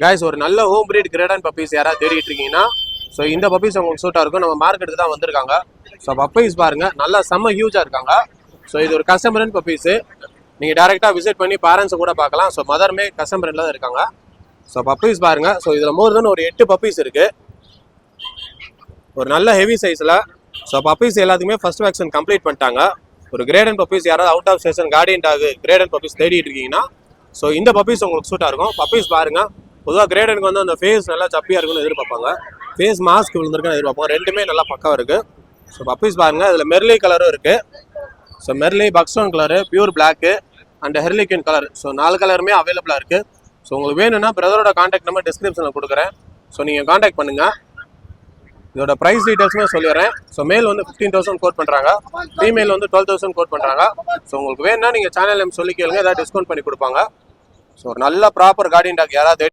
Guys ஒரு நல்ல home breed Great அண்ட் பப்பீஸ் யாராவது தேடிட்டு இருக்கீங்கன்னா ஸோ இந்த பப்பீஸ் உங்களுக்கு சூட்டாக இருக்கும். நம்ம மார்க்கெட்டுக்கு தான் வந்திருக்காங்க. ஸோ பப்பீஸ் பாருங்க நல்லா செம்ம ஹியூஜாக இருக்காங்க. ஸோ இது ஒரு கஸ்டமர் பப்பீஸு. நீங்கள் டேரெக்டாக விசிட் பண்ணி பேரண்ட்ஸை கூட பார்க்கலாம். ஸோ மதருமே கஸ்டமரில் தான் இருக்காங்க. ஸோ பப்பீஸ் பாருங்க. ஸோ இதில் மோர் தென் ஒரு 8 பப்பீஸ் இருக்கு. ஒரு நல்ல ஹெவி சைஸில். ஸோ பப்பீஸ் எல்லாத்துக்குமே ஃபர்ஸ்ட் வேக்சின் கம்ப்ளீட் பண்ணிட்டாங்க. ஒரு கிரேட் அண்ட் பப்பீஸ் யாராவது out of station guardian dog Great அண்ட் பப்பீஸ் தேடிட்டு இருக்கீங்கன்னா ஸோ இந்த பப்பீஸ் உங்களுக்கு சூட்டாக இருக்கும். பப்பீஸ் பாருங்க. பொதுவாக கிரேடனுக்கு வந்து அந்த ஃபேஸ் நல்லா சப்பியாக இருக்குன்னு எதிர்பார்ப்பாங்க. ஃபேஸ் மாஸ்க் விழுந்திருக்குன்னு எதிர்பார்ப்பாங்க. ரெண்டுமே நல்லா பக்கம் இருக்குது. ஸோ பப்பீஸ் பாருங்கள். இதில் மெர்லி கலரும் இருக்குது. ஸோ மெர்லி, பக்ஸ்டோன் colour, pure black and harlequin colour. So 4 கலருமே அவைலபிளாக இருக்குது. ஸோ உங்களுக்கு வேணும்னா பிரதரோட காண்டாக்ட் நம்பர் டிஸ்கிரிப்ஷனில் கொடுக்குறேன். ஸோ நீங்கள் காண்டாக்ட் பண்ணுங்கள். இதோட ப்ரைஸ் டீட்டெயில்ஸுமே சொல்லிடுறேன். ஸோ மேல் வந்து 15,000 கோட் பண்ணுறாங்க. ஃபீமேல் வந்து 12,000 கோட் பண்ணுறாங்க. ஸோ உங்களுக்கு வேணும்னா நீங்கள் சேனல் நேம் சொல்லி கேளுங்க, ஏதாவது டிஸ்கவுண்ட் பண்ணி கொடுப்பாங்க. ஸோ ஒரு நல்ல ப்ராப்பர் கார்டியன் டாக் யாராவது